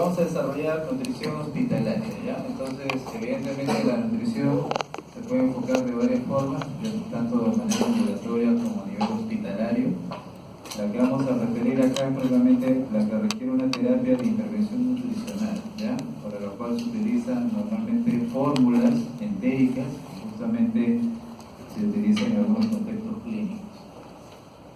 vamos a desarrollar nutrición hospitalaria, ¿ya? Entonces, evidentemente la nutrición se puede enfocar de varias formas, tanto de manera ambulatoria como a nivel hospitalario. La que vamos a referir acá es propiamente la que requiere una terapia de intervención nutricional, ¿ya? Para la cual se utilizan normalmente fórmulas entéricas, que justamente se utilizan en algunos contextos clínicos.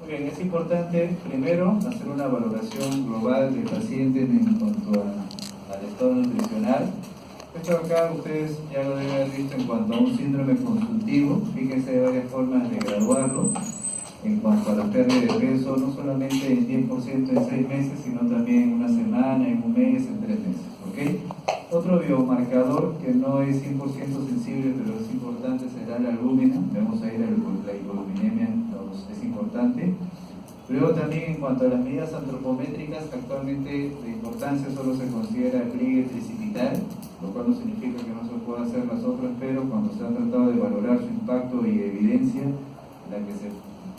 Muy bien, es importante primero hacer una valoración global del paciente en cuanto al estado nutricional. Esto acá ustedes ya lo deben haber visto en cuanto a un síndrome consultivo. Fíjense, hay varias formas de graduarlo. En cuanto a la pérdida de peso, no solamente en 10% en 6 meses, sino también en una semana, en un mes, en 3 meses. ¿Okay? Otro biomarcador que no es 100% sensible, pero es importante, será la albúmina. Vamos a ir a la hipogluceminemia, es importante. Luego también en cuanto a las medidas antropométricas, actualmente de importancia solo se considera el pliegue tricipital, lo cual no significa que no se pueda hacer las otras, pero cuando se ha tratado de valorar su impacto y evidencia, la que se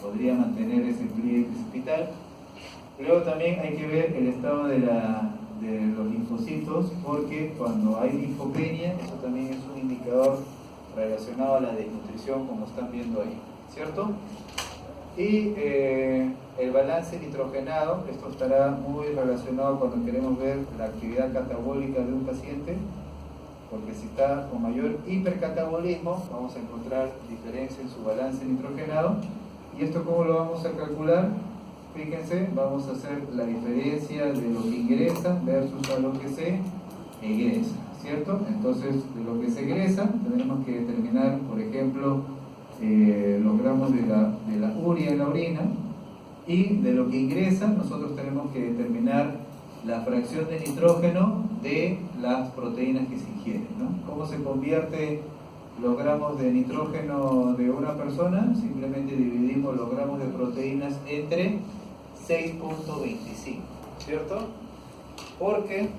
podría mantener ese pliegue tricipital. Luego también hay que ver el estado de los linfocitos, porque cuando hay linfopenia, eso también es un indicador relacionado a la desnutrición, como están viendo ahí, ¿cierto? Y el balance nitrogenado, esto estará muy relacionado cuando queremos ver la actividad catabólica de un paciente, porque si está con mayor hipercatabolismo, vamos a encontrar diferencia en su balance nitrogenado. ¿Y esto cómo lo vamos a calcular? Fíjense, vamos a hacer la diferencia de lo que ingresa versus a lo que se egresa, ¿cierto? Entonces, de lo que se egresa, tendremos que determinar, por ejemplo, los gramos de la urea en la orina, y de lo que ingresa, nosotros tenemos que determinar la fracción de nitrógeno de las proteínas que se ingieren, ¿no? ¿Cómo se convierte los gramos de nitrógeno de una persona? Simplemente dividimos los gramos de proteínas entre 6.25, ¿cierto? Porque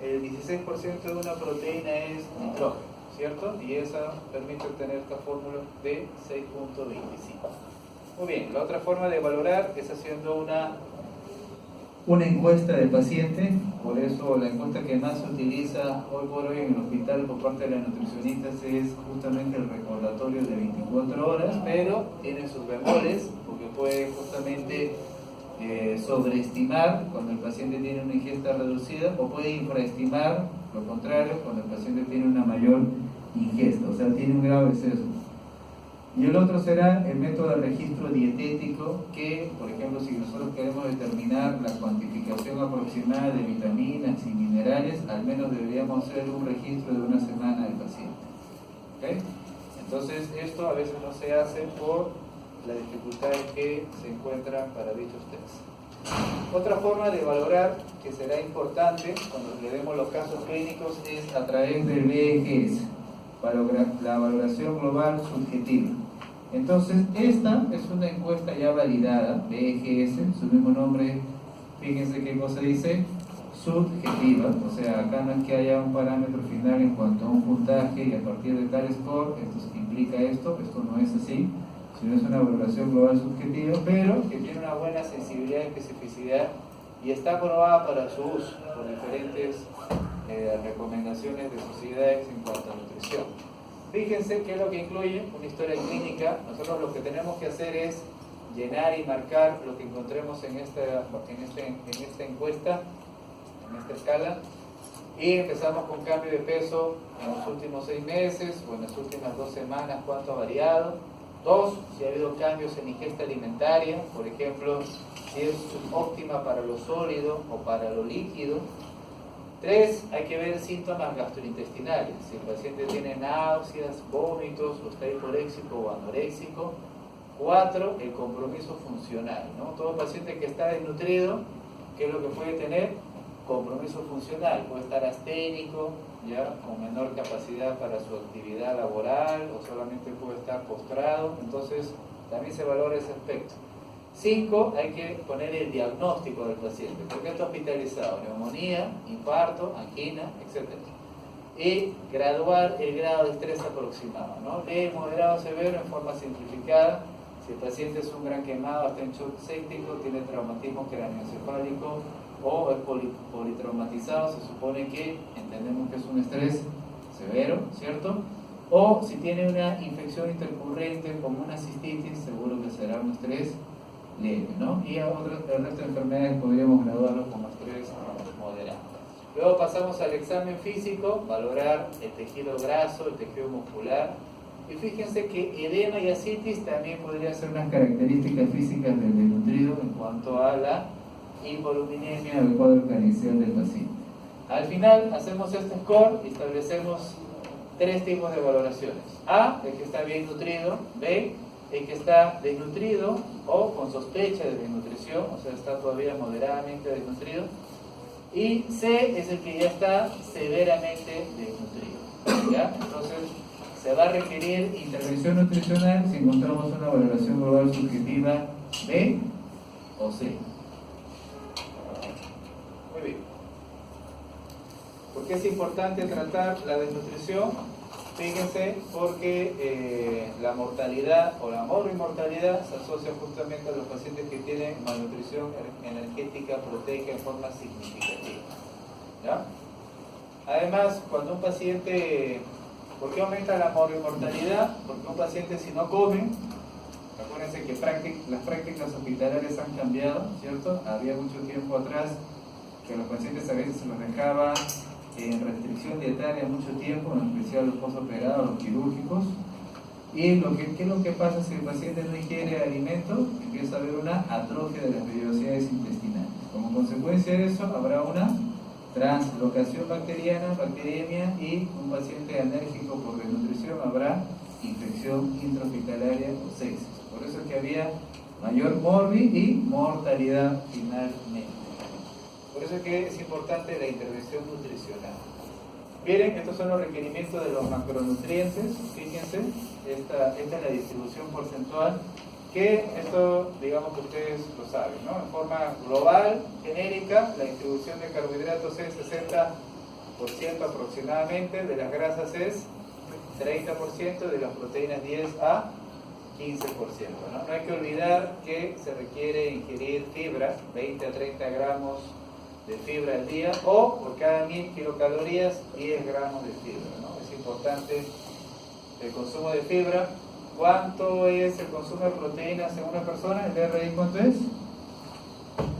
el 16% de una proteína es nitrógeno, ¿cierto? Y esa permite obtener esta fórmula de 6.25. Muy bien, la otra forma de valorar es haciendo una encuesta del paciente. Por eso la encuesta que más se utiliza hoy por hoy en el hospital por parte de las nutricionistas es justamente el recordatorio de 24 horas, pero tiene sus bemoles, porque puede justamente sobreestimar cuando el paciente tiene una ingesta reducida, o puede infraestimar, lo contrario, cuando el paciente tiene una mayor ingesta, o sea, tiene un grave exceso. Y el otro será el método de registro dietético, que, por ejemplo, si nosotros queremos determinar la cuantificación aproximada de vitaminas y minerales, al menos deberíamos hacer un registro de una semana del paciente. ¿Okay? Entonces, esto a veces no se hace por las dificultades que se encuentran para dichos tests. Otra forma de valorar, que será importante cuando le demos los casos clínicos, es a través del VGS, la valoración global subjetiva. Entonces, esta es una encuesta ya validada, VGS, su mismo nombre, fíjense qué cosa dice, subjetiva, o sea, acá no es que haya un parámetro final en cuanto a un puntaje y a partir de tal score, esto implica esto no es así, sino es una valoración global subjetiva, pero que tiene una buena sensibilidad y especificidad y está aprobada para su uso por diferentes recomendaciones de sociedades en cuanto a nutrición. Fíjense qué es lo que incluye una historia clínica. Nosotros lo que tenemos que hacer es llenar y marcar lo que encontremos en esta encuesta, en esta escala, y empezamos con cambio de peso en los últimos 6 meses o en las últimas 2 semanas, cuánto ha variado. 2, si ha habido cambios en ingesta alimentaria, por ejemplo, si es óptima para lo sólido o para lo líquido. 3, hay que ver síntomas gastrointestinales, si el paciente tiene náuseas, vómitos, o está hiporéxico o anoréxico. 4, el compromiso funcional, ¿no? Todo paciente que está desnutrido, ¿qué es lo que puede tener? Compromiso funcional, puede estar asténico, ya con menor capacidad para su actividad laboral, o solamente puede estar postrado. Entonces también se valora ese aspecto. 5, hay que poner el diagnóstico del paciente. ¿Por qué está hospitalizado? Neumonía, infarto, angina, etc. Y graduar el grado de estrés aproximado, ¿no? Leve, moderado, severo en forma simplificada. Si el paciente es un gran quemado, está en shock séptico, tiene traumatismo craneoencefálico o es politraumatizado, se supone que entendemos que es un estrés severo, ¿cierto? O si tiene una infección intercurrente como una cistitis, seguro que será un estrés leve, ¿no? Y a el resto de enfermedades podríamos graduarlo como estrés moderado. Luego pasamos al examen físico, valorar el tejido graso, el tejido muscular. Y fíjense que edema y ascitis también podrían ser unas características físicas del desnutrido en cuanto a la hipovoluminemia del cuadro cranicial del paciente. Al final hacemos este score y establecemos 3 tipos de valoraciones. A, el que está bien nutrido. B, el que está desnutrido o con sospecha de desnutrición, o sea, está todavía moderadamente desnutrido. Y C es el que ya está severamente desnutrido, ¿ya? Entonces, se va a requerir intervención nutricional si encontramos una valoración global subjetiva B o C. Muy bien. ¿Por qué es importante tratar la desnutrición? Fíjense, porque la mortalidad o la morbimortalidad se asocia justamente a los pacientes que tienen malnutrición energética proteica en forma significativa, ¿ya? Además, cuando un paciente... ¿Por qué aumenta la morbimortalidad? Porque un paciente, si no come, acuérdense que las prácticas hospitalarias han cambiado, ¿cierto? Había mucho tiempo atrás que los pacientes a veces se los dejaba en restricción dietaria mucho tiempo, en especial los postoperados, los quirúrgicos. Y ¿qué es lo que pasa si el paciente no ingiere alimento? Empieza a haber una atrofia de las vellosidades intestinales. Como consecuencia de eso, habrá una translocación bacteriana, bacteriemia, y un paciente alérgico por desnutrición, habrá infección intrahospitalaria o sepsis. Por eso es que había mayor morbi y mortalidad finalmente. Por eso es que es importante la intervención nutricional. Miren, estos son los requerimientos de los macronutrientes. Fíjense, esta es la distribución porcentual, que esto, digamos que ustedes lo saben, ¿no? En forma global, genérica, la distribución de carbohidratos es 60% aproximadamente, de las grasas es 30%, de las proteínas 10 a 15%, ¿no? No hay que olvidar que se requiere ingerir fibra, 20 a 30 gramos de fibra al día, o por cada 1000 kilocalorías, 10 gramos de fibra, ¿no? Es importante el consumo de fibra. ¿Cuánto es el consumo de proteínas en una persona? ¿El DRI cuánto es?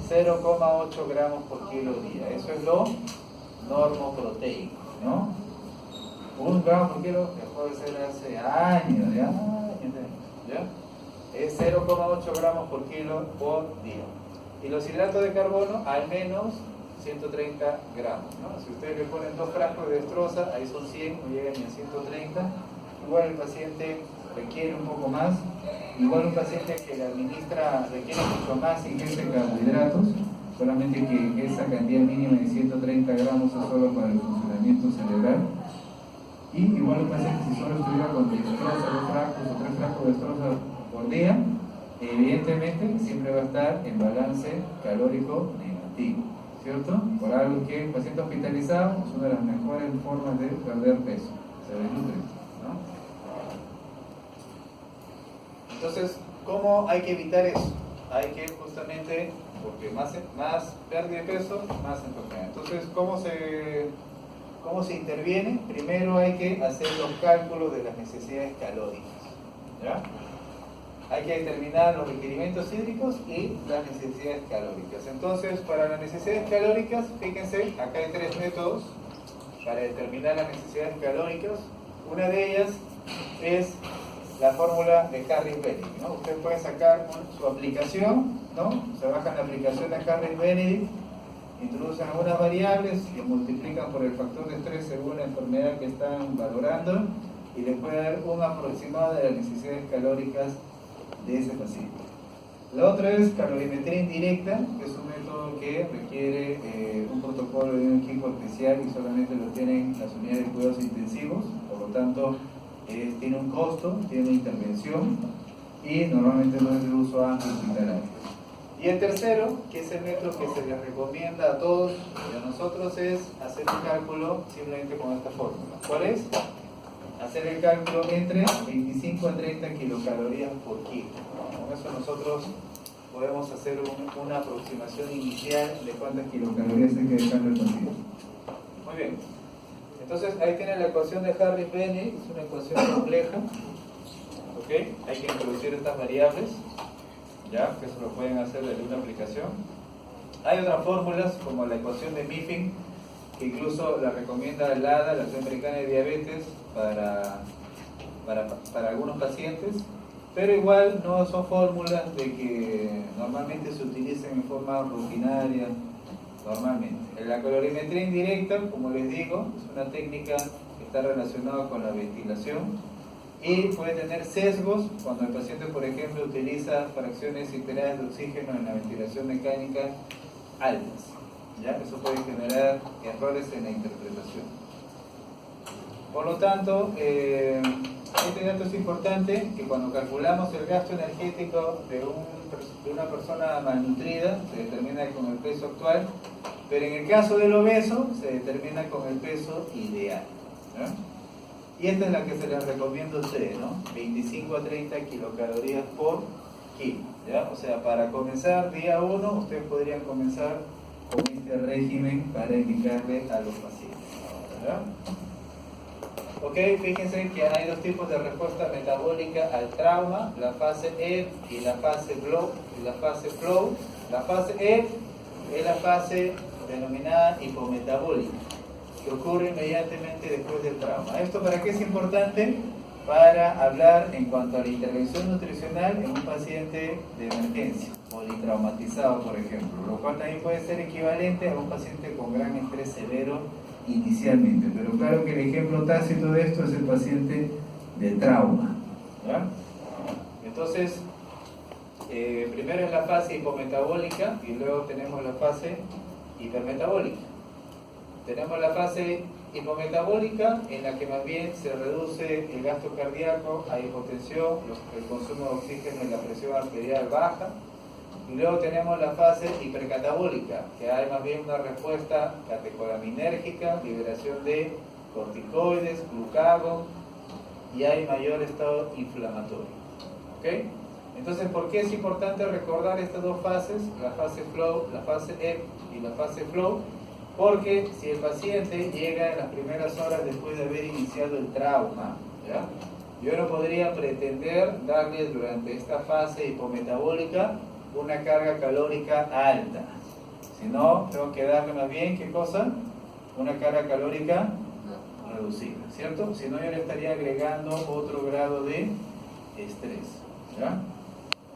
0,8 gramos por kilo día. Eso es lo normoproteico, ¿no? 1 gramo por kilo dejó de ser hace años, ¿ya? Es 0,8 gramos por kilo por día. Y los hidratos de carbono, al menos 130 gramos, ¿no? Si ustedes le ponen 2 frascos de destroza, ahí son 100, no llegan ni a 130. Igual el paciente requiere un poco más. Igual un paciente que le administra requiere mucho más ingesta de carbohidratos, solamente que esa cantidad mínima de 130 gramos es solo para el funcionamiento cerebral. Y igual un paciente, si solo estuviera con destroza, 2 frascos o 3 frascos de destroza por día, evidentemente siempre va a estar en balance calórico negativo, ¿cierto? Por algo que el paciente hospitalizado es una de las mejores formas de perder peso, se desnutre, ¿no? Entonces, ¿cómo hay que evitar eso? Hay que justamente, porque más pérdida de peso, más enfermedad. Entonces, ¿cómo se interviene? Primero hay que hacer los cálculos de las necesidades calóricas, ¿ya? Hay que determinar los requerimientos hídricos y las necesidades calóricas. Entonces, para las necesidades calóricas, fíjense, acá hay 3 métodos para determinar las necesidades calóricas. Una de ellas es la fórmula de Harris-Benedict, ¿no? Ustedes pueden sacar su aplicación, ¿no? Se bajan la aplicación de Harris-Benedict, introducen algunas variables y multiplican por el factor de estrés según la enfermedad que están valorando, y les puede dar un aproximado de las necesidades calóricas de ese paciente. La otra es calorimetría indirecta, que es un método que requiere un protocolo de un equipo especial y solamente lo tienen las unidades de cuidados intensivos, por lo tanto tiene un costo, tiene una intervención y normalmente no es de uso amplio hospitalario. Y el tercero, que es el método que se les recomienda a todos y a nosotros, es hacer un cálculo simplemente con esta fórmula. ¿Cuál es? Hacer el cálculo entre 25 a 30 kilocalorías por kilo. con eso nosotros podemos hacer una aproximación inicial de cuántas kilocalorías hay que dejar el paciente. Muy bien. Entonces ahí tiene la ecuación de Harris-Benny, es una ecuación compleja. ¿Ok? Hay que introducir estas variables, ya, que eso lo pueden hacer desde una aplicación. Hay otras fórmulas como la ecuación de Mifflin, que incluso la recomienda la ADA, la Asociación Americana de Diabetes, para algunos pacientes, pero igual no son fórmulas de que normalmente se utilicen en forma rutinaria, normalmente. La calorimetría indirecta, como les digo, es una técnica que está relacionada con la ventilación y puede tener sesgos cuando el paciente, por ejemplo, utiliza fracciones integrales de oxígeno en la ventilación mecánica altas. ¿Ya? Eso puede generar errores en la interpretación. Por lo tanto, este dato es importante, que cuando calculamos el gasto energético de una persona malnutrida, se determina con el peso actual, pero en el caso del obeso, se determina con el peso ideal. ¿Ya? Y esta es la que se les recomiendo a ustedes, ¿no? 25 a 30 kilocalorías por kilo. ¿Ya? O sea, para comenzar día 1, ustedes podrían comenzar con este régimen para indicarle a los pacientes. ¿Ya? Ok, fíjense que hay dos tipos de respuesta metabólica al trauma, la fase E y la fase flow. La fase E es la fase denominada hipometabólica, que ocurre inmediatamente después del trauma. ¿Esto para qué es importante? Para hablar en cuanto a la intervención nutricional en un paciente de emergencia, politraumatizado, por ejemplo, lo cual también puede ser equivalente a un paciente con gran estrés severo inicialmente, pero claro que el ejemplo tácito de esto es el paciente de trauma. ¿Ya? Entonces, primero es la fase hipometabólica y luego tenemos la fase hipermetabólica. Tenemos la fase hipometabólica, en la que más bien se reduce el gasto cardíaco, hay hipotensión, el consumo de oxígeno y la presión arterial baja. Y luego tenemos la fase hipercatabólica, que hay más bien una respuesta catecolaminérgica, liberación de corticoides, glucagón, y hay mayor estado inflamatorio. ¿Okay? Entonces, ¿por qué es importante recordar estas dos fases? La fase flow, la fase EP y la fase flow. Porque si el paciente llega en las primeras horas después de haber iniciado el trauma, ¿ya? Yo no podría pretender darle durante esta fase hipometabólica una carga calórica alta. Si no, tengo que darle más bien, ¿qué cosa? Una carga calórica reducida, ¿cierto? Si no, yo le estaría agregando otro grado de estrés. ¿Ya?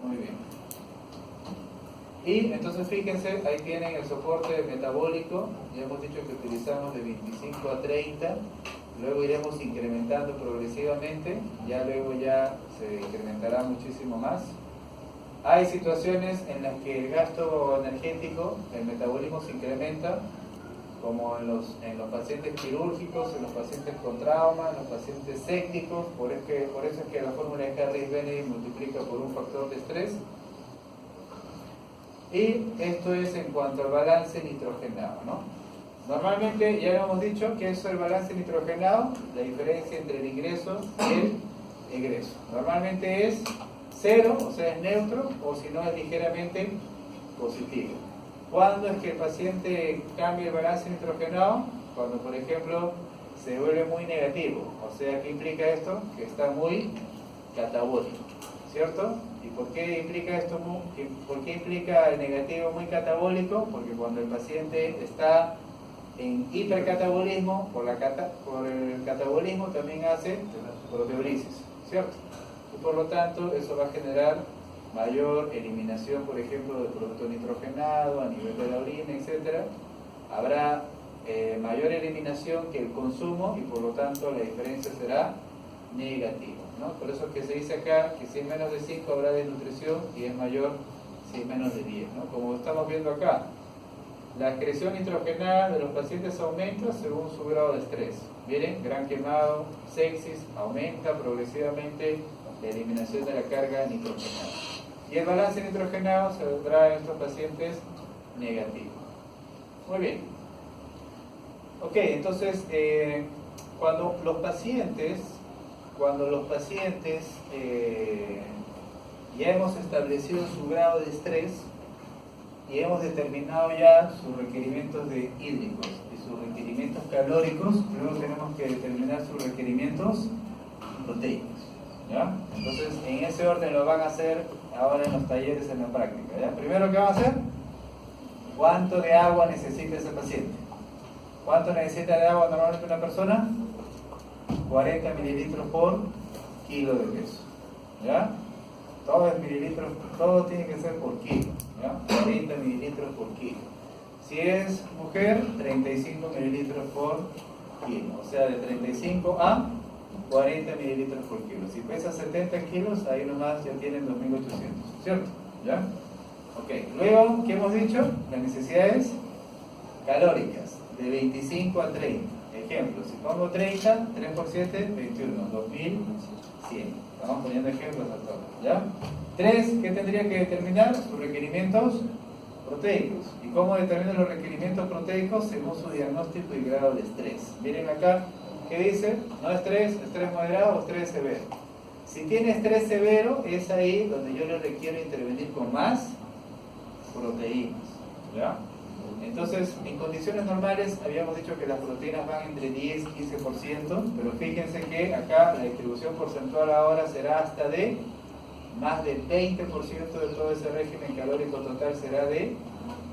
Muy bien. Y entonces fíjense, ahí tienen el soporte metabólico, ya hemos dicho que utilizamos de 25 a 30, luego iremos incrementando progresivamente, ya luego ya se incrementará muchísimo más. Hay situaciones en las que el gasto energético, el metabolismo se incrementa, como en los pacientes quirúrgicos, en los pacientes con trauma, en los pacientes sépticos, por eso es que la fórmula de Harris-Benny multiplica por un factor de estrés. Y esto es en cuanto al balance nitrogenado, ¿no? Normalmente ya hemos dicho que eso es el balance nitrogenado, la diferencia entre el ingreso y el egreso. Normalmente es 0, o sea es neutro, o si no es ligeramente positivo. ¿Cuándo es que el paciente cambia el balance nitrogenado? Cuando, por ejemplo, se vuelve muy negativo. O sea, ¿qué implica esto? Que está muy catabólico, ¿cierto? ¿Y por qué implica esto? ¿Por qué implica el negativo muy catabólico? Porque cuando el paciente está en hipercatabolismo, por el catabolismo también hace proteólisis, ¿cierto? Y por lo tanto, eso va a generar mayor eliminación, por ejemplo, del producto nitrogenado a nivel de la orina, etc. Habrá mayor eliminación que el consumo y por lo tanto la diferencia será negativa, ¿no? Por eso es que se dice acá que si es menos de 5 habrá desnutrición y es mayor si es menos de 10, ¿no? Como estamos viendo acá, la excreción nitrogenada de los pacientes aumenta según su grado de estrés. Miren, gran quemado, sepsis, aumenta progresivamente la eliminación de la carga nitrogenada. Y el balance nitrogenado se vendrá en estos pacientes negativo. Muy bien. Ok, entonces, cuando los pacientes ya hemos establecido su grado de estrés y hemos determinado ya sus requerimientos hídricos y sus requerimientos calóricos. Luego tenemos que determinar sus requerimientos proteicos, ¿ya? Entonces, en ese orden lo van a hacer ahora en los talleres, en la práctica, ¿ya? Primero, ¿qué van a hacer? ¿Cuánto de agua necesita ese paciente? ¿Cuánto necesita de agua normalmente una persona? 40 mililitros por kilo de peso, ¿ya? Todo es mililitros, todo tiene que ser por kilo, ¿ya? 40 mililitros por kilo. Si es mujer, 35 mililitros por kilo, o sea, de 35 a 40 mililitros por kilo. Si pesa 70 kilos, ahí nomás ya tienen 2800, ¿cierto? ¿Ya? Ok, luego, ¿qué hemos dicho? Las necesidades calóricas, de 25 a 30. Ejemplo, si pongo 30, 3 por 7, 21, 2100. Estamos poniendo ejemplos a todos, ¿ya? 3, ¿qué tendría que determinar? Sus requerimientos proteicos. ¿Y cómo determinan los requerimientos proteicos? Según su diagnóstico y grado de estrés. Miren acá, ¿qué dice? No estrés moderado o estrés severo. Si tiene estrés severo, es ahí donde yo le requiero intervenir con más proteínas, ¿ya? Entonces, en condiciones normales habíamos dicho que las proteínas van entre 10 y 15%, pero fíjense que acá la distribución porcentual ahora será hasta de más del 20% de todo ese régimen calórico total será de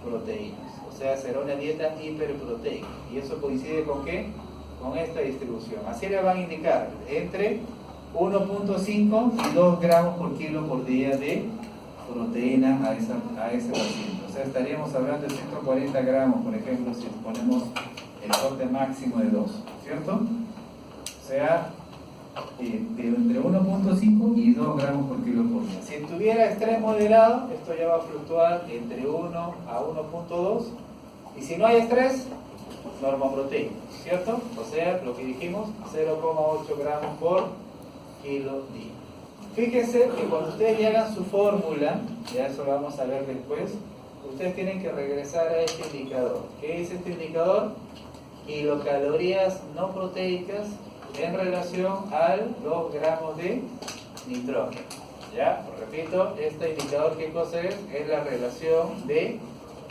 proteínas. O sea, será una dieta hiperproteica. ¿Y eso coincide con qué? Con esta distribución. Así le van a indicar entre 1.5 y 2 gramos por kilo por día de proteína a ese paciente. O sea, estaríamos hablando de 140 gramos, por ejemplo, si ponemos el corte máximo de 2, ¿cierto? O sea, entre 1.5 y 2 gramos por kilo por día. Si tuviera estrés moderado, esto ya va a fluctuar entre 1 a 1.2, y si no hay estrés, normoproteico, ¿cierto? O sea, lo que dijimos, 0,8 gramos por kilo día. Fíjense que cuando ustedes hagan su fórmula, ya eso lo vamos a ver después, ustedes tienen que regresar a este indicador. ¿Qué dice este indicador? Kilocalorías no proteicas en relación a los gramos de nitrógeno. ¿Ya? Repito, este indicador, ¿qué cosa es? Es la relación de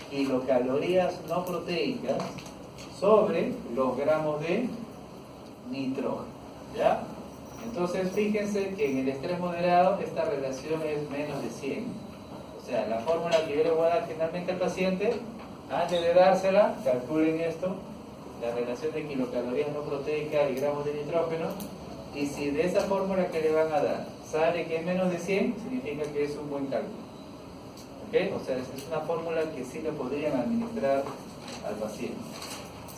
kilocalorías no proteicas sobre los gramos de nitrógeno. ¿Ya? Entonces, fíjense que en el estrés moderado esta relación es menos de 100. O sea, la fórmula que yo le voy a dar finalmente al paciente, antes de dársela, calculen esto, la relación de kilocalorías no proteicas y gramos de nitrógeno, y si de esa fórmula que le van a dar sale que es menos de 100, significa que es un buen cálculo. ¿Ok? O sea, es una fórmula que sí le podrían administrar al paciente.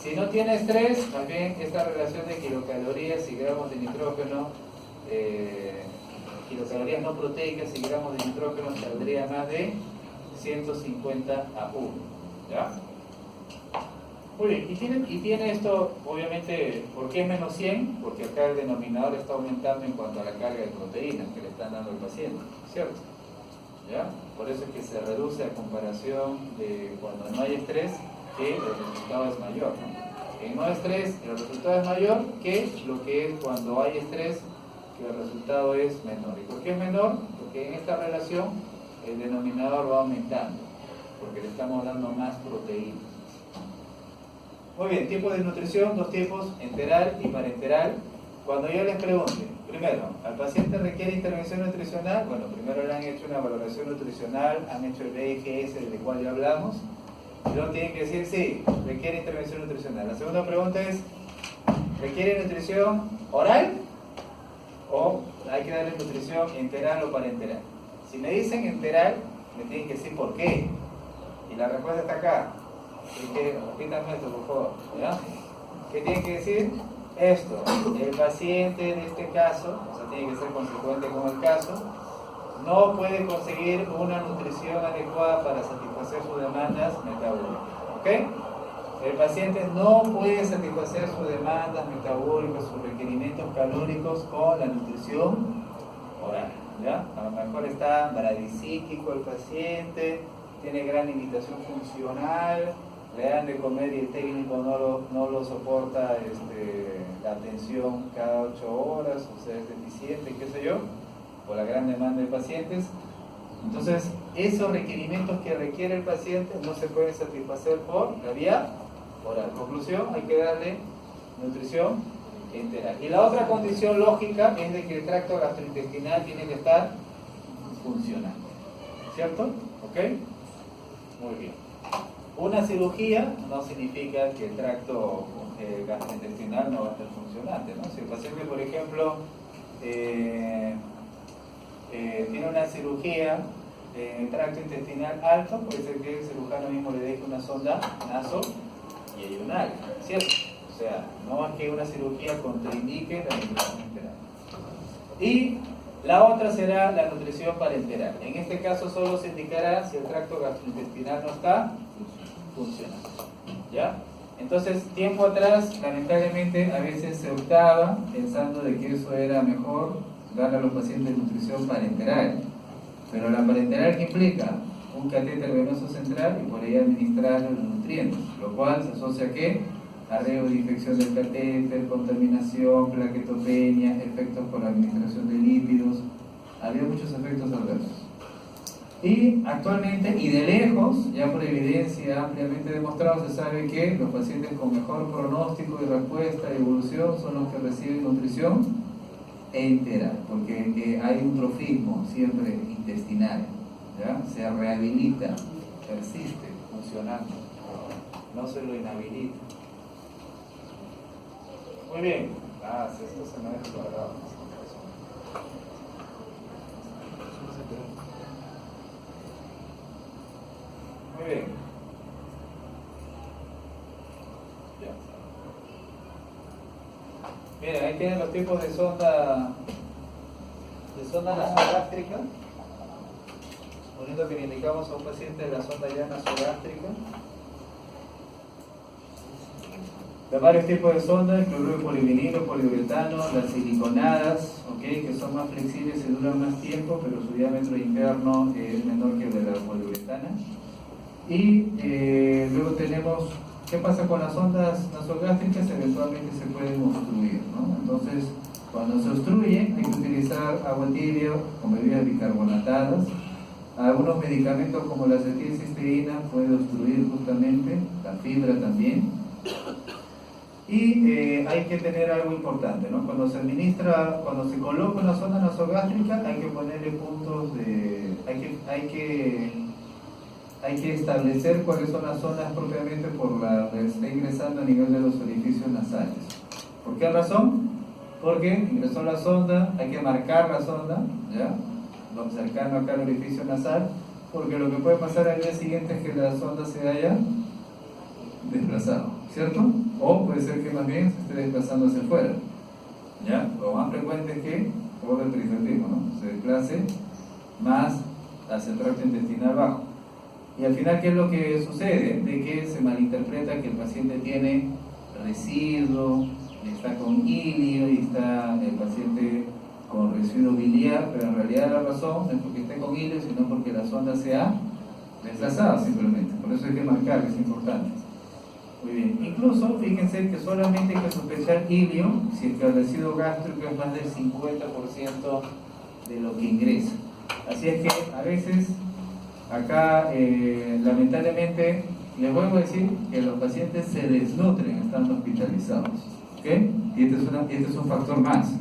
Si no tiene estrés, más bien esta relación de kilocalorías y gramos de nitrógeno, kilocalorías no proteicas y gramos de nitrógeno saldría más de 150 a 1. ¿Ya? Muy bien, y tiene esto, obviamente, ¿por qué es menos 100? Porque acá el denominador está aumentando en cuanto a la carga de proteínas que le están dando al paciente, ¿cierto? ¿Ya? Por eso es que se reduce a comparación de cuando no hay estrés, que el resultado es mayor. En no estrés, el resultado es mayor que lo que es cuando hay estrés, que el resultado es menor. ¿Y por qué es menor? Porque en esta relación el denominador va aumentando, porque le estamos dando más proteínas. Muy bien, tipos de nutrición, dos tipos, enteral y parenteral. Cuando yo les pregunte, primero, ¿al paciente requiere intervención nutricional? Bueno, primero le han hecho una valoración nutricional, han hecho el BGS del cual ya hablamos, y luego tienen que decir, sí, requiere intervención nutricional. La segunda pregunta es, ¿requiere nutrición oral? ¿O hay que darle nutrición enteral o parenteral? Si me dicen enteral, me tienen que decir por qué. Y la respuesta está acá. Repítame esto, por favor, ¿ya? ¿Qué tiene que decir? Esto, el paciente en este caso, o sea, tiene que ser consecuente con el caso, no puede conseguir una nutrición adecuada para satisfacer sus demandas metabólicas, ¿ok? El paciente no puede satisfacer sus demandas metabólicas, sus requerimientos calóricos con la nutrición oral, ¿ya? A lo mejor está bradicíquico el paciente, tiene gran limitación funcional, le dan de comer y el técnico no lo soporta la atención cada 8 horas, o sea, es deficiente, qué sé yo, por la gran demanda de pacientes. Entonces, esos requerimientos que requiere el paciente no se pueden satisfacer por la vía oral. Conclusión, hay que darle nutrición enteral. Y la otra condición lógica es de que el tracto gastrointestinal tiene que estar funcionando. ¿Cierto? ¿Ok? Muy bien. Una cirugía no significa que el tracto gastrointestinal no va a estar funcionante, ¿no? Si el paciente, por ejemplo, tiene una cirugía en el tracto intestinal alto, puede ser que el cirujano mismo le deje una sonda naso y ayunal, ¿cierto? O sea, no es que una cirugía contraindique la nutrición enteral. Y la otra será la nutrición parenteral. En este caso solo se indicará si el tracto gastrointestinal no está funcionando. ¿Ya? Entonces, tiempo atrás, lamentablemente, a veces se optaba pensando de que eso era mejor dar a los pacientes nutrición parenteral. Pero la parenteral, ¿qué implica? Un catéter venoso central y por ahí administrar los nutrientes, lo cual se asocia a ¿qué? A riesgo de infección del catéter, contaminación, plaquetopenia, efectos por la administración de lípidos. Había muchos efectos adversos. Y actualmente, y de lejos, ya por evidencia ampliamente demostrado, se sabe que los pacientes con mejor pronóstico y respuesta y evolución son los que reciben nutrición enteral, porque hay un trofismo siempre intestinal, ¿ya? Se rehabilita, persiste, funcionando, no se lo inhabilita. Muy bien. Si esto se me ha descuadrado. Muy bien. Ya. Miren, ahí tienen los tipos de sonda nasogástrica. Suponiendo que le indicamos a un paciente la sonda ya nasogástrica. De varios tipos de sondas, cloruro de polivinilo, poliuretano, las siliconadas, ¿okay? Que son más flexibles y duran más tiempo, pero su diámetro interno es menor que el de la poliuretana. Y luego tenemos, ¿qué pasa con las sondas nasogástricas? Eventualmente se pueden obstruir, ¿no? Entonces, cuando se obstruyen, hay que utilizar agua tibia con bebidas bicarbonatadas. Algunos medicamentos como la acetilcisteína puede obstruir justamente, la fibra también. Y hay que tener algo importante, ¿no? Cuando se coloca una sonda nasogástrica, hay que ponerle puntos de... Hay que establecer cuáles son las zonas propiamente por las que está ingresando a nivel de los orificios nasales. ¿Por qué razón? Porque ingresó la sonda, hay que marcar la sonda, ¿ya? Lo cercano acá al orificio nasal, porque lo que puede pasar al día siguiente es que la sonda se haya desplazado, ¿cierto? O puede ser que más bien se esté desplazando hacia afuera, ¿ya? Lo más frecuente es que, por el tricentismo, ¿no? Se desplace más hacia el tracto intestinal bajo. Y al final, ¿qué es lo que sucede? De que se malinterpreta que el paciente tiene residuo, está con ilio y está el paciente con residuo biliar, pero en realidad la razón no es porque esté con ilio, sino porque la sonda se ha desplazado simplemente. Por eso hay que marcar, que es importante. Muy bien. Incluso, fíjense que solamente hay que sospechar ilio si es que el residuo gástrico es más del 50% de lo que ingresa. Así es que a veces, acá, lamentablemente, les vuelvo a decir que los pacientes se desnutren estando hospitalizados. ¿Okay? Y este es un factor más.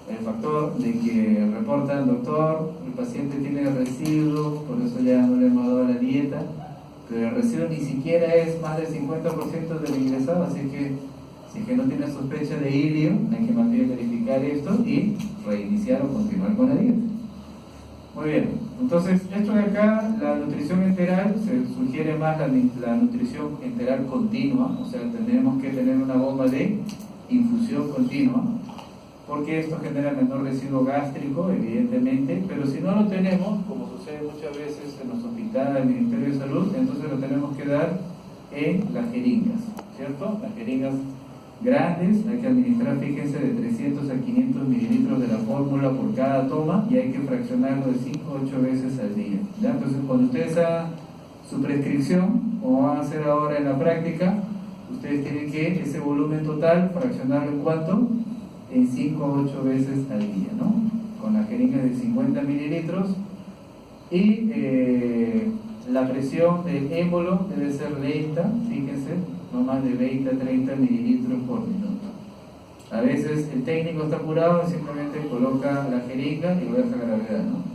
El factor de que reportan, doctor, el paciente tiene residuos, por eso ya no le hemos dado la dieta, pero el residuo ni siquiera es más del 50% del ingresado, así que si es que no tiene sospecha de ilio, hay que más bien verificar esto y reiniciar o continuar con la dieta. Muy bien, entonces esto de acá, la nutrición enteral, se sugiere más la nutrición enteral continua, o sea, tenemos que tener una bomba de infusión continua, porque esto genera menor residuo gástrico, evidentemente, pero si no lo tenemos, como sucede muchas veces en los hospitales, el Ministerio de Salud, entonces lo tenemos que dar en las jeringas, ¿cierto? Las jeringas grandes, hay que administrar, fíjense, de 300 a 500 mililitros de la fórmula por cada toma y hay que fraccionarlo de 5 a 8 veces al día, ¿ya? Entonces, cuando ustedes hagan su prescripción, como van a hacer ahora en la práctica, ustedes tienen que ese volumen total fraccionarlo en ¿cuánto? En 5 a 8 veces al día, ¿no? Con la jeringa de 50 mililitros, Y la presión del émbolo debe ser lenta, fíjense, no más de 20 a 30 mililitros por minuto. A veces el técnico está apurado y simplemente coloca la jeringa y lo deja a gravedad, ¿no?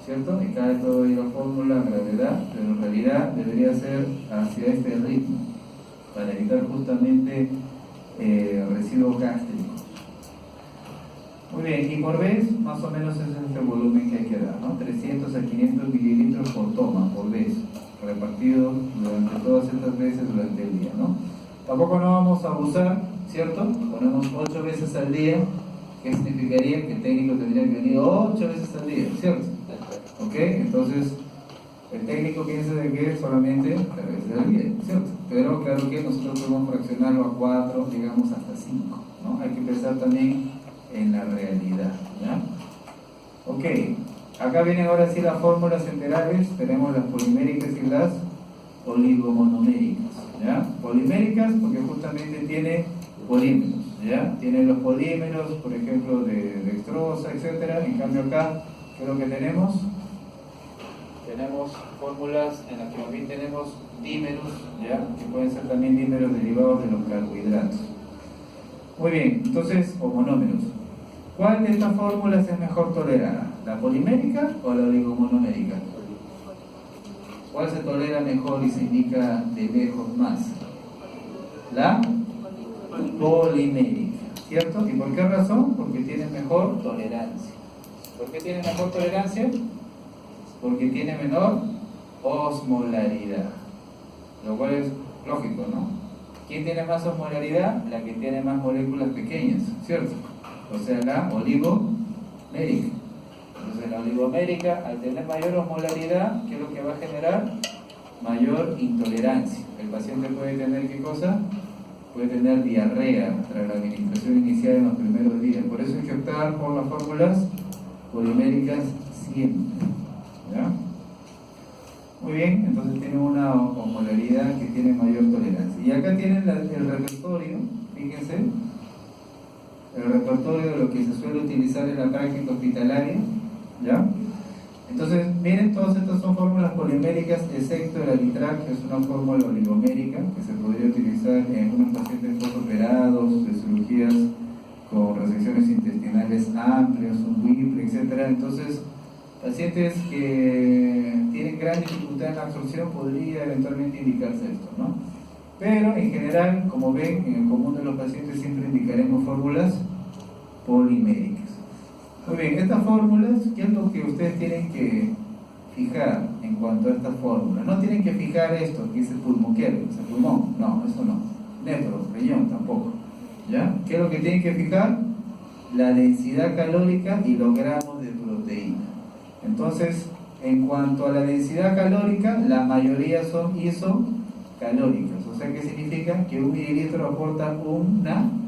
¿Cierto? Y cae todo ahí la fórmula a gravedad, pero en realidad debería ser hacia este ritmo, para evitar justamente residuos gástricos. Muy bien, y por vez, más o menos ese es el volumen que hay que dar, ¿no? 300 a 500 mililitros por toma, por vez, repartido durante todas estas veces durante el día, ¿no? Tampoco no vamos a abusar, ¿cierto? Ponemos 8 veces al día, que significaría que el técnico tendría que venir 8 veces al día, ¿cierto? ¿Ok? Entonces, el técnico piensa de que solamente 3 veces al día, ¿cierto? Pero claro que nosotros podemos fraccionarlo a 4, digamos hasta 5, ¿no? Hay que pensar también en la realidad, ¿ya? Ok, acá vienen ahora sí las fórmulas enterales. Tenemos las poliméricas y las oligomonoméricas, ¿ya? Poliméricas porque justamente tiene polímeros, ¿ya? Tiene los polímeros, por ejemplo, de dextrosa, etcétera. En cambio acá, ¿qué es lo que tenemos? Tenemos fórmulas en las que también tenemos dímeros, ¿ya? Que pueden ser también dímeros derivados de los carbohidratos. Muy bien, entonces, o monómeros. ¿Cuál de estas fórmulas es mejor tolerada? ¿La polimérica o la oligomonomérica? ¿Cuál se tolera mejor y se indica de lejos más? La polimérica, ¿cierto? ¿Y por qué razón? Porque tiene mejor tolerancia. ¿Por qué tiene mejor tolerancia? Porque tiene menor osmolaridad, lo cual es lógico, ¿no? ¿Quién tiene más osmolaridad? La que tiene más moléculas pequeñas, ¿cierto? O sea, la oligomérica. Entonces la oligomérica, al tener mayor osmolaridad, ¿qué es lo que va a generar? Mayor intolerancia. El paciente puede tener, ¿qué cosa? Puede tener diarrea tras la administración inicial en los primeros días. Por eso hay que optar por las fórmulas poliméricas siempre, ¿ya? Muy bien, entonces tiene una osmolaridad que tiene mayor tolerancia. Y acá tienen el repertorio, fíjense, el repertorio de lo que se suele utilizar en la práctica hospitalaria, ¿ya? Entonces, miren, todas estas son fórmulas poliméricas, excepto el alitral, que es una fórmula oligomérica, que se podría utilizar en algunos pacientes postoperados, de cirugías con resecciones intestinales amplias, un Whipple, etc. Entonces, pacientes que tienen gran dificultad en la absorción podría eventualmente indicarse esto, ¿no? Pero en general, como ven, en el común de los pacientes siempre indicaremos fórmulas poliméricas. Muy bien, estas fórmulas, ¿qué es lo que ustedes tienen que fijar en cuanto a estas fórmulas? No tienen que fijar esto, que es el pulmoquero, es el pulmón, no, eso no. Nefro, riñón tampoco, ¿ya? ¿Qué es lo que tienen que fijar? La densidad calórica y los gramos de proteína. Entonces, en cuanto a la densidad calórica, la mayoría son isocalóricas. O sea, ¿qué significa? Que 1 mililitro aporta 1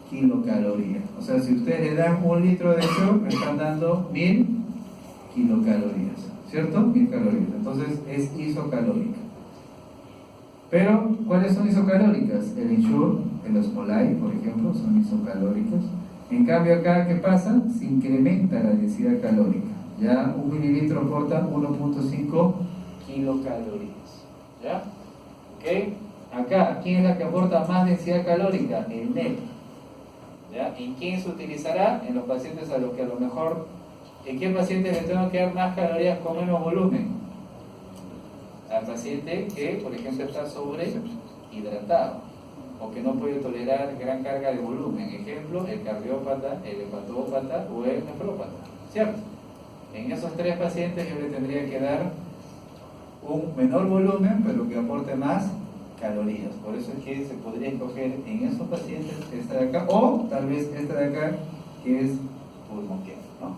kilocaloría. O sea, si ustedes le dan 1 litro de shock, le están dando 1000 kilocalorías, ¿cierto? 1000 calorías. Entonces, es isocalórica. Pero, ¿cuáles son isocalóricas? El Ensure, el Osmolai, por ejemplo, son isocalóricas. En cambio, acá, ¿qué pasa? Se incrementa la densidad calórica. Ya 1 mililitro aporta 1.5 kilocalorías. ¿Ya? ¿Ok? Acá, ¿quién es la que aporta más densidad calórica? El NEP. ¿Ya? ¿Y quién se utilizará? En los pacientes a los que a lo mejor, ¿en qué pacientes les tengo que dar más calorías con menos volumen? Al paciente que, por ejemplo, está sobrehidratado o que no puede tolerar gran carga de volumen. Ejemplo, el cardiópata, el hepatópata o el nefrópata, ¿cierto? En esos 3 pacientes yo le tendría que dar un menor volumen, pero que aporte más calorías. Por eso es que se podría escoger en esos pacientes esta de acá, o tal vez esta de acá, que es pulmoquero, ¿no?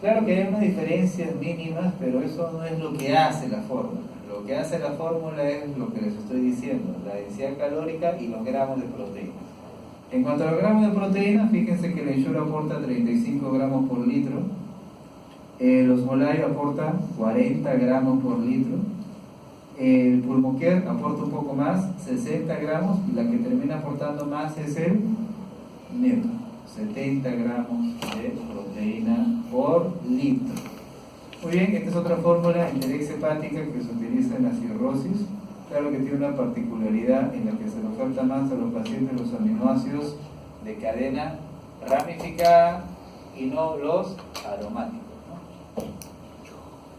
Claro que hay unas diferencias mínimas, pero eso no es lo que hace la fórmula. Lo que hace la fórmula es lo que les estoy diciendo, la densidad calórica y los gramos de proteína. En cuanto a los gramos de proteína, fíjense que el Ensure aporta 35 gramos por litro, el Osmolai aporta 40 gramos por litro, el Pulmocare aporta un poco más, 60 gramos, y la que termina aportando más es el Neto, 70 gramos de proteína por litro. Muy bien, esta es otra fórmula interés hepática que se utiliza en la cirrosis. Claro que tiene una particularidad en la que se le oferta más a los pacientes los aminoácidos de cadena ramificada y no los aromáticos, ¿no?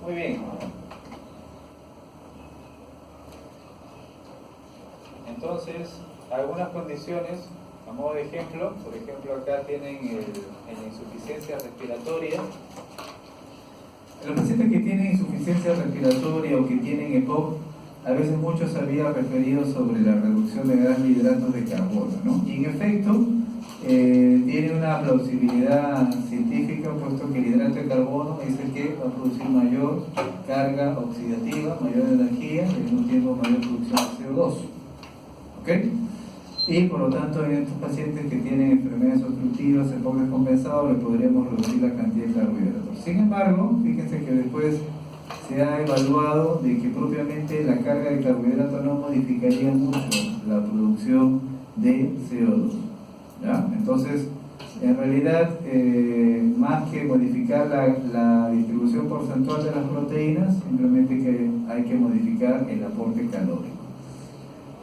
Muy bien. Entonces, algunas condiciones, a modo de ejemplo, por ejemplo acá tienen la insuficiencia respiratoria. Los pacientes que tienen insuficiencia respiratoria o que tienen EPOC, a veces muchos se había referido sobre la reducción de grandes hidratos de carbono, ¿no? Y en efecto, tiene una plausibilidad científica, puesto que el hidrato de carbono es el que va a producir mayor carga oxidativa, mayor energía y al mismo tiempo mayor producción de CO2. ¿Ok? Y por lo tanto, en estos pacientes que tienen enfermedades obstructivas, EPOC descompensado, le podríamos reducir la cantidad de carbohidratos. Sin embargo, fíjense que después se ha evaluado de que propiamente la carga de carbohidratos no modificaría mucho la producción de CO2. ¿Ya? Entonces, en realidad, más que modificar la distribución porcentual de las proteínas, simplemente que hay que modificar el aporte calórico.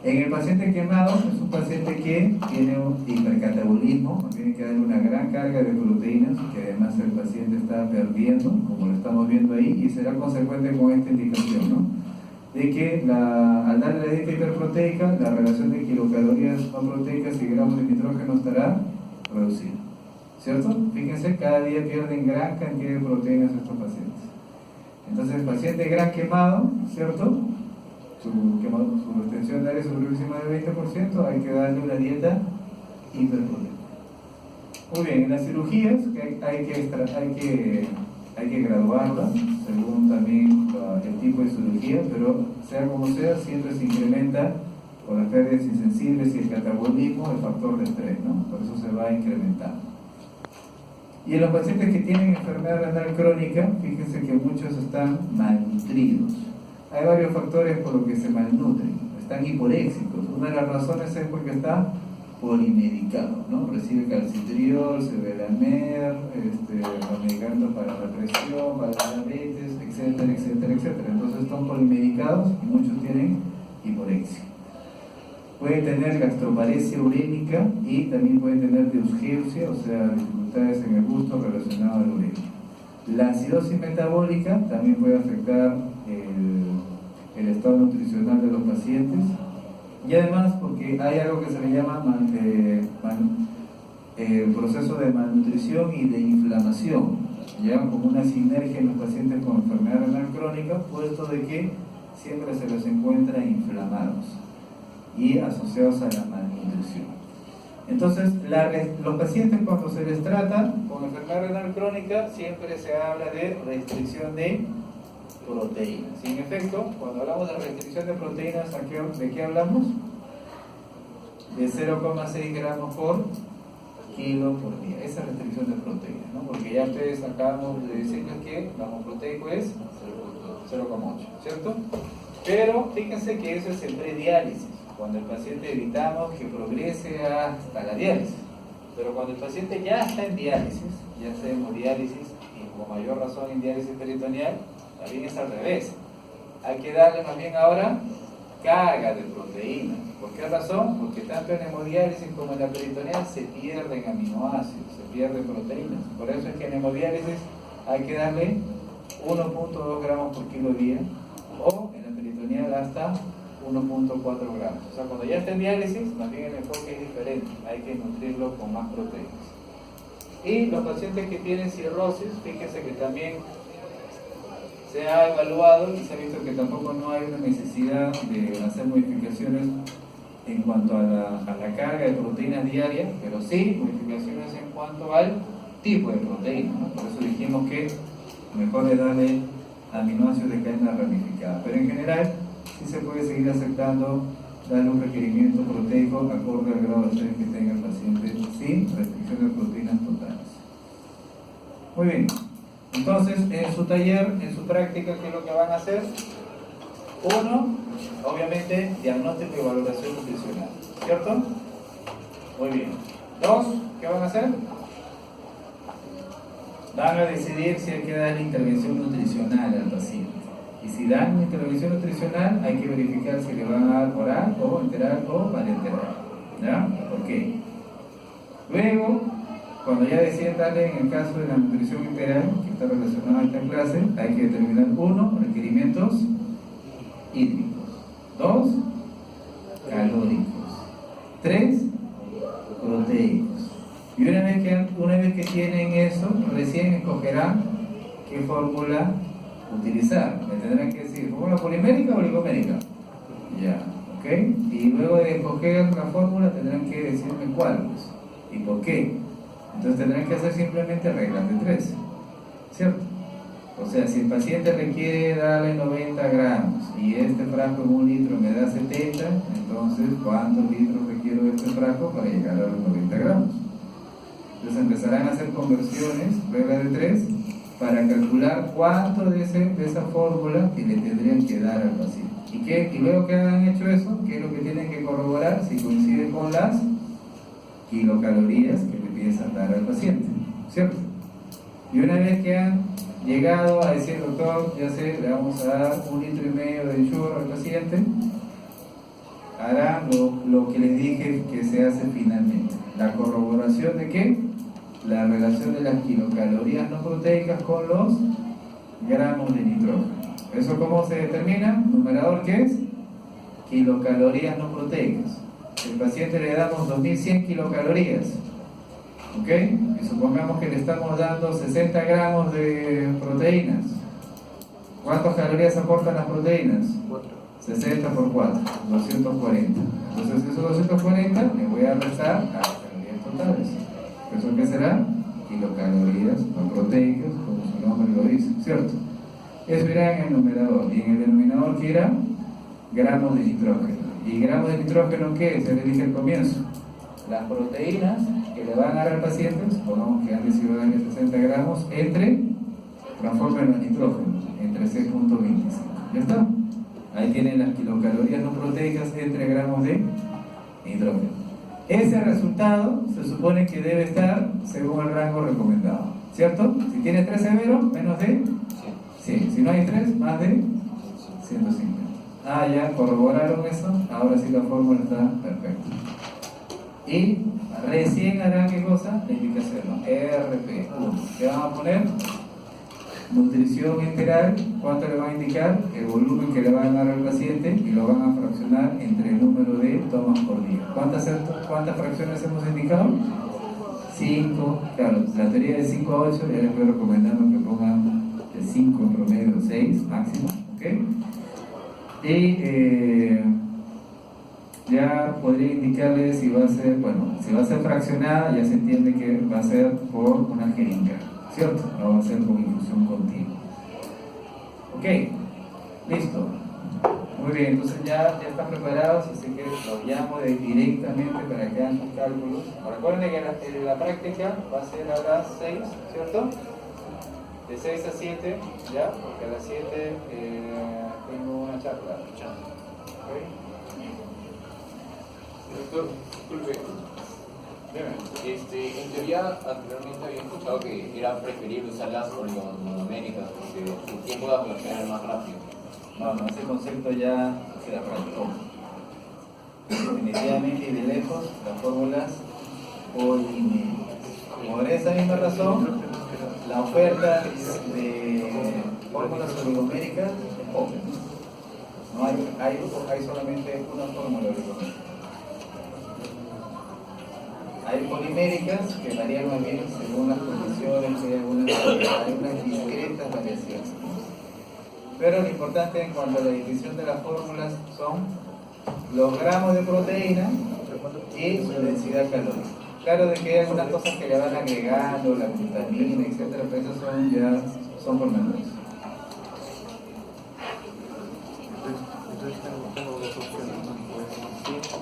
En el paciente quemado es un paciente que tiene un hipercatabolismo, tiene que darle una gran carga de proteínas, que además el paciente está perdiendo, como lo estamos viendo ahí, y será consecuente con esta indicación, ¿no? De que al darle la dieta hiperproteica, la relación de kilocalorías no proteicas y gramos de nitrógeno estará reducida, ¿cierto? Fíjense, cada día pierden gran cantidad de proteínas estos pacientes. Entonces, el paciente gran quemado, ¿cierto? Su extensión de área superficial del 20%, hay que darle una dieta hiperproteica. Muy bien, en las cirugías hay que graduarlas según también el tipo de cirugía, pero sea como sea, siempre se incrementa con las pérdidas insensibles y el catabolismo el factor de estrés, ¿no? Por eso se va incrementando. Y en los pacientes que tienen enfermedad renal crónica, fíjense que muchos están malnutridos. Hay varios factores por los que se malnutren, están hiporéxicos. Una de las razones es porque está polimedicado, ¿no? Recibe calcitriol, sevelamer, los medicamentos para la presión, para la diabetes, etcétera, etcétera, etcétera. Entonces están polimedicados y muchos tienen hiporexia. Pueden tener gastroparesia urémica y también pueden tener deusgeusia, o sea, dificultades en el gusto relacionado al urea. La acidosis metabólica también puede afectar el estado nutricional de los pacientes, y además porque hay algo que se le llama proceso de malnutrición y de inflamación, ya como una sinergia en los pacientes con enfermedad renal crónica, puesto de que siempre se los encuentra inflamados y asociados a la malnutrición. Entonces, los pacientes cuando se les trata con enfermedad renal crónica, siempre se habla de restricción de proteínas. Y en efecto, cuando hablamos de restricción de proteínas, ¿de qué hablamos? De 0,6 gramos por kilo por día. Esa es restricción de proteínas, ¿no? Porque ya ustedes acabamos de decirles que el gramo proteico es 0,8, ¿cierto? Pero fíjense que eso es en prediálisis, cuando el paciente evitamos que progrese hasta la diálisis. Pero cuando el paciente ya está en diálisis, ya sea en hemodiálisis y con mayor razón en diálisis peritoneal, también es al revés. Hay que darle más bien ahora carga de proteínas. ¿Por qué razón? Porque tanto en hemodiálisis como en la peritoneal se pierden aminoácidos, se pierden proteínas. Por eso es que en hemodiálisis hay que darle 1.2 gramos por kilo día, o en la peritoneal hasta 1.4 gramos. O sea, cuando ya está en diálisis, más bien el enfoque es diferente. Hay que nutrirlo con más proteínas. Y los pacientes que tienen cirrosis, fíjense que también se ha evaluado y se ha visto que tampoco no hay una necesidad de hacer modificaciones en cuanto a la carga de proteínas diarias, pero sí modificaciones en cuanto al tipo de proteína, ¿no? Por eso dijimos que mejor es darle aminoácidos de cadena ramificada, pero en general sí se puede seguir aceptando darle un requerimiento proteico acorde al grado de estrés que tenga el paciente sin restricción de proteínas totales. Muy bien. Entonces, en su taller, en su práctica, ¿qué es lo que van a hacer? Uno, obviamente, diagnóstico y valoración nutricional, ¿cierto? Muy bien. Dos, ¿qué van a hacer? van a decidir si hay que dar intervención nutricional al paciente. Y si dan intervención nutricional, hay que verificar si le van a dar oral o enteral o parenteral. ¿Ya? ¿Por qué? Luego, cuando ya deciden darle en el caso de la nutrición enteral, que está relacionada a esta clase, hay que determinar 1, requerimientos hídricos, 2, calóricos, 3, proteicos. Y una vez que tienen eso, recién escogerán qué fórmula utilizar. Me tendrán que decir, ¿fórmula polimérica o oligomérica? Ya, ¿ok? Y luego de escoger la fórmula tendrán que decirme cuál, pues, y por qué. Entonces tendrán que hacer simplemente reglas de 3, ¿cierto? O sea, si el paciente requiere darle 90 gramos y este frasco en 1 litro me da 70, entonces ¿cuántos litros requiero de este frasco para llegar a los 90 gramos? Entonces empezarán a hacer conversiones, regla de 3, para calcular cuánto de esa fórmula que le tendrían que dar al paciente. Y luego que han hecho eso, ¿qué es lo que tienen que corroborar? Si coincide con las kilocalorías que le piensan dar al paciente, ¿cierto? Y una vez que han llegado a decir, doctor, ya sé, le vamos a dar 1,5 litros de ensure al paciente, harán lo que les dije que se hace finalmente. La corroboración de ¿qué? La relación de las kilocalorías no proteicas con los gramos de nitrógeno. ¿Eso cómo se determina? ¿Numerador qué es? Kilocalorías no proteicas. El paciente le damos 2100 kilocalorías, ¿ok? Y supongamos que le estamos dando 60 gramos de proteínas. ¿Cuántas calorías aportan las proteínas? 60 por 4, 240. Entonces esos 240 le voy a restar a las calorías totales. ¿Eso qué será? Kilocalorías no proteicas, como su nombre lo dice, ¿cierto? Eso irá en el numerador. Y en el denominador, ¿qué irá? Gramos de nitrógeno. ¿Y gramos de nitrógeno qué es? Ya le dije al comienzo. Las proteínas que le van a dar al paciente, supongamos que han decidido darle 60 gramos, transformen los nitrógenos entre 6.25. ¿Ya está? Ahí tienen las kilocalorías no proteicas entre gramos de nitrógeno. Ese resultado se supone que debe estar según el rango recomendado, ¿cierto? Si tiene 3 severos, menos de 100. Si no hay 3, más de 150. Ah, ya corroboraron eso, ahora sí la fórmula está perfecta. Y recién harán ¿qué cosa? La indicación, ¿no? RP1. ¿Qué van a poner? Nutrición enteral. ¿Cuánto le van a indicar? El volumen que le van a dar al paciente y lo van a fraccionar entre el número de tomas por día. ¿Cuántas fracciones hemos indicado? 5. Claro, la teoría de 5 a 8, ya les estoy recomendando que pongan de 5 en promedio, 6 máximo, ¿ok? Y ya podría indicarles si va a ser, si va a ser fraccionada, ya se entiende que va a ser por una jeringa, ¿cierto? No va a ser con infusión continua. Ok, listo. Muy bien, entonces ya están preparados, así que los llamo directamente para que hagan sus cálculos. Recuerden que la práctica va a ser a las 6, ¿cierto? De 6 a 7, ¿ya? Porque a las 7 tengo una charla. ¿Okay? Doctor, disculpe. En teoría, anteriormente había escuchado que era preferible usar las oligomonuméricas porque su tiempo de absorción era más rápido. No, ese concepto ya se la practicó. Definitivamente y de lejos, las fórmulas poliméricas. Por esa misma razón, la oferta de fórmulas oligoméricas es pobre. No hay solamente una fórmula oligomérica. Hay poliméricas que varían más bien según las condiciones, hay unas discretas variaciones. Pero lo importante en cuanto a la definición de las fórmulas son los gramos de proteína y su densidad calórica. Claro de que hay algunas cosas que le van agregando, la glutamina, etcétera, pero esas son pormenores. Entonces tengo dos opciones.